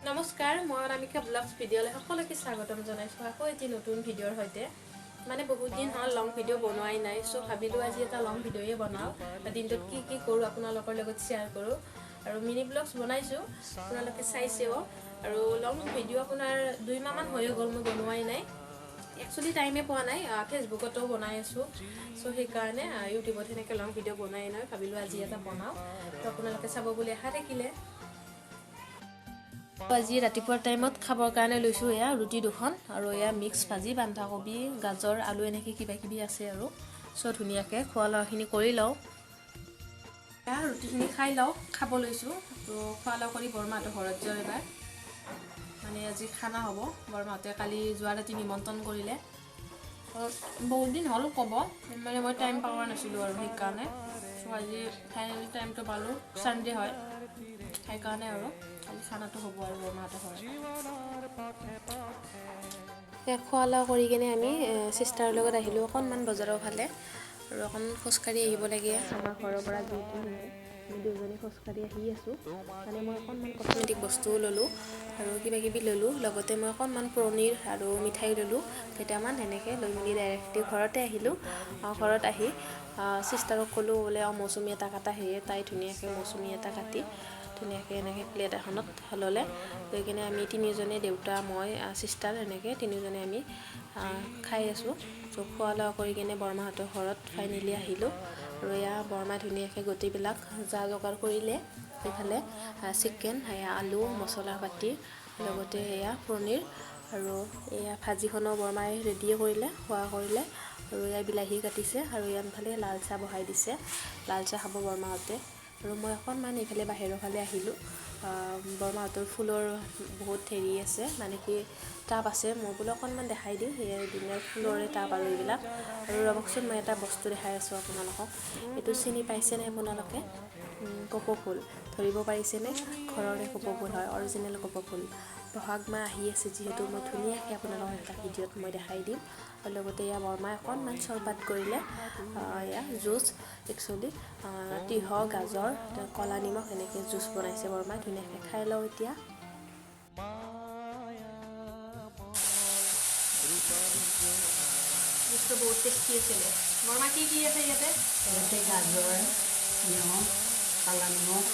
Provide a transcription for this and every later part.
নমস্কাৰ, মই অনামিকা ব্লগছ ভিডিঅ'লৈ সকলোকে স্বাগতম জনাইছোঁ আকৌ এটি নতুন ভিডিঅ'ৰ সৈতে। মানে বহুত দিন হ'ল লং ভিডিঅ' বনোৱাই নাই, চ' ভাবিলোঁ আজি এটা লং ভিডিঅ'য়ে বনাওঁ। দিনটোত কি কৰোঁ আপোনালোকৰ লগত শ্বেয়াৰ কৰোঁ। আৰু মিনি ব্লগছ বনাইছোঁ, আপোনালোকে চাইছেও। আৰু লং ভিডিঅ' আপোনাৰ 2 মাহমান হৈ গ'ল মই বনোৱাই নাই। একচুৱেলি টাইমে পোৱা নাই, ফেচবুকতো বনাই আছোঁ। চ' সেইকাৰণে ইউটিউবত সেনেকৈ লং ভিডিঅ' বনাই নাই, ভাবিলোঁ আজি এটা বনাওঁ। তো আপোনালোকে চাব বুলি আশা থাকিলে। আজি ৰাতিপুৱাৰ টাইমত খাবৰ কাৰণে লৈছোঁ এয়া ৰুটি 2খন আৰু এয়া মিক্স ভাজি, বন্ধাকবি, গাজৰ, আলু এনেকৈ কিবাকিবি আছে আৰু। চ' ধুনীয়াকৈ খোৱা লোৱাখিনি কৰি লওঁ। এয়া ৰুটিখিনি খাই লওঁ, খাব লৈছোঁ। তো খোৱা লোৱা কৰি বৰমাহঁতৰ ঘৰত যাওঁ এবাৰ। মানে আজি খানা হ'ব, বৰমাহঁতে কালি যোৱা ৰাতি নিমন্ত্ৰণ কৰিলে। বহুত দিন হ'ল ক'ব, মানে মই টাইম পোৱা নাছিলোঁ আৰু সেইকাৰণে। চ' আজি ফাইনেলি টাইমটো পালোঁ, ছানডে হয় সেইকাৰণে আৰু আজি খানাটো হ'ব আৰু বৰমাহঁতৰ ঘৰত। খোৱা লোৱা কৰি কিনে আমি চিষ্টাৰৰ লগত আহিলোঁ অকণমান বজাৰৰ ফালে। আৰু অকণ খোজকাঢ়ি আহিব লাগে আমাৰ ঘৰৰ পৰা যিহেতু আমি দুজনী খোজকাঢ়ি আহি আছোঁ। মানে মই অকণমান কচমেটিক বস্তুও ল'লোঁ আৰু কিবাকিবি ল'লোঁ। লগতে মই অকণমান পনীৰ আৰু মিঠাই ল'লোঁ কেইটামান, এনেকৈ লৈ মেলি ডাইৰেক্টলি ঘৰতে আহিলোঁ। ঘৰত আহি চিষ্টাৰক ক'লোঁ বোলে মৌচুমী এটা কাটা, সেয়ে তাই ধুনীয়াকৈ মৌচুমী এটা কাটি ধুনীয়াকৈ এনেকৈ প্লেট এখনত ল'লে। লৈ কিনে আমি তিনিজনে, দেউতা, মই, চিষ্টাৰ এনেকৈ তিনিজনে আমি খাই আছোঁ। চ' খোৱা লোৱা কৰি কিনে বৰমাহঁতৰ ঘৰত ফাইনেলি আহিলোঁ। আৰু এয়া বৰমাই ধুনীয়াকৈ গোটেইবিলাক যা যোগাৰ কৰিলে। এইফালে চিকেন, এয়া আলু, মছলা পাতি, লগতে এয়া পনীৰ আৰু এয়া ভাজিখনো বৰমাই ৰেডিয়ে কৰিলে, খোৱা কৰিলে। আৰু এয়া বিলাহী কাটিছে আৰু ইয়াৰফালে লাল চাহ বহাই দিছে, লাল চাহ খাব বৰমাহঁতে। আৰু মই অকণমান এইফালে বাহিৰৰ ফালে আহিলোঁ। বৰমাহঁতৰ ফুলৰ বহুত হেৰি আছে, মানে কি টাব আছে। মই বোলো অকণমান দেখাই দিওঁ, সেয়াই ধুনীয়া ফুলৰে টাব আৰু এইবিলাক। আৰু ৰ'বকচোন, মই এটা বস্তু দেখাই আছোঁ আপোনালোকক। এইটো চিনি পাইছেনে আপোনালোকে? কপৌ ফুল ধৰিব পাৰিছেনে? ঘৰৰে কপৌ ফুল হয়, অৰিজিনেল কপৌ ফুল। বহাগ মাহ আহি আছে যিহেতু, মই ধুনীয়াকৈ আপোনালোকক এটা ভিডিঅ'ত মই দেখাই দিম। আৰু লগতে এয়া বৰমাই অকণমান চৰবাত কৰিলে, এয়া জুচ, একচুৱেলি তিয়ঁহ, গাজৰ, ক'লা নিমখ এনেকৈ জুচ বনাইছে বৰমাই। ধুনীয়াকৈ খাই লওঁ এতিয়া। জুচটো বহুত টেষ্টি আছিলে। বৰমা কি আছে ইয়াতে? ইয়াতে গাজৰ, তিয়ঁহ, ক'লা নিমখ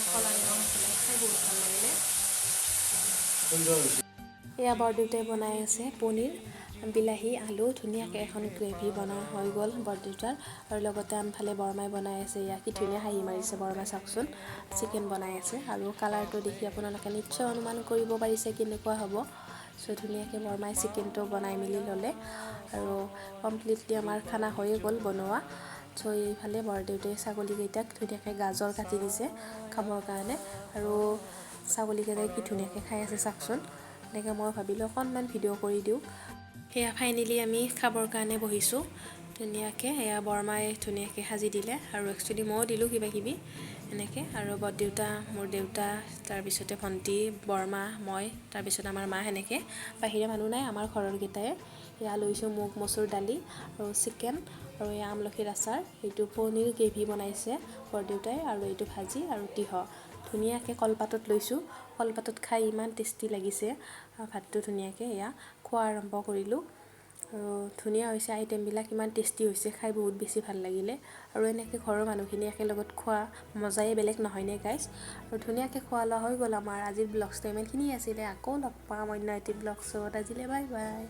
আছিলে, খাই বহুত ভাল লাগিলে। এয়া বৰদেউতাই বনাই আছে পনীৰ, বিলাহী, আলু, ধুনীয়াকৈ এখন গ্ৰেভি বনাই হৈ গ'ল বৰদেউতাৰ। আৰু লগতে আনফালে বৰমাই বনাই আছে, এয়া কি ধুনীয়া হাঁহি মাৰিছে বৰমাই, চাওকচোন। চিকেন বনাই আছে আৰু কালাৰটো দেখি আপোনালোকে নিশ্চয় অনুমান কৰিব পাৰিছে কেনেকুৱা হ'ব। চ' ধুনীয়াকৈ বৰমাই চিকেনটো বনাই মেলি ল'লে আৰু কমপ্লিটলি আমাৰ খানা হৈয়ে গ'ল বনোৱা। চ' এইফালে বৰদেউতাই ছাগলীকেইটাক ধুনীয়াকৈ গাজৰ কাটি দিছে খাবৰ কাৰণে। আৰু ছাগলীকেইটাই কি ধুনীয়াকৈ খাই আছে চাওকচোন। এনেকৈ মই ভাবিলোঁ অকণমান ভিডিঅ' কৰি দিওঁ। সেয়া ফাইনেলি আমি খাবৰ কাৰণে বহিছোঁ ধুনীয়াকৈ। এয়া বৰমাই ধুনীয়াকৈ সাজি দিলে আৰু একচুৱেলি ময়ো দিলোঁ কিবাকিবি এনেকৈ। আৰু বৰদেউতা, মোৰ দেউতা, তাৰপিছতে ভণ্টি, বৰমা, মই, তাৰপিছত আমাৰ মা, সেনেকৈ বাহিৰে মানুহ নাই, আমাৰ ঘৰৰ কেইটাই। এয়া লৈছোঁ মুগ মচুৰ দালি আৰু চিকেন আৰু এয়া আমলখিৰ আচাৰ। এইটো পনীৰ গ্ৰেভি বনাইছে বৰদেউতাই আৰু এইটো ভাজি আৰু তিয়ঁহ। ধুনীয়াকৈ কলপাতত লৈছোঁ, কলপাতত খাই ইমান টেষ্টি লাগিছে ভাতটো। ধুনীয়াকৈ এয়া খোৱা আৰম্ভ কৰিলোঁ আৰু ধুনীয়া হৈছে, আইটেমবিলাক ইমান টেষ্টি হৈছে, খাই বহুত বেছি ভাল লাগিলে। আৰু এনেকৈ ঘৰৰ মানুহখিনি একেলগত খোৱা মজাই বেলেগ, নহয়নে গাইজ? আৰু ধুনীয়াকৈ খোৱা লোৱা হৈ গ'ল আমাৰ। আজিৰ ব্লগছটো ইমানখিনিয়ে আছিলে। আকৌ লগ পাম অন্য এটি ব্লগছত। আজিলৈ বাই বাই।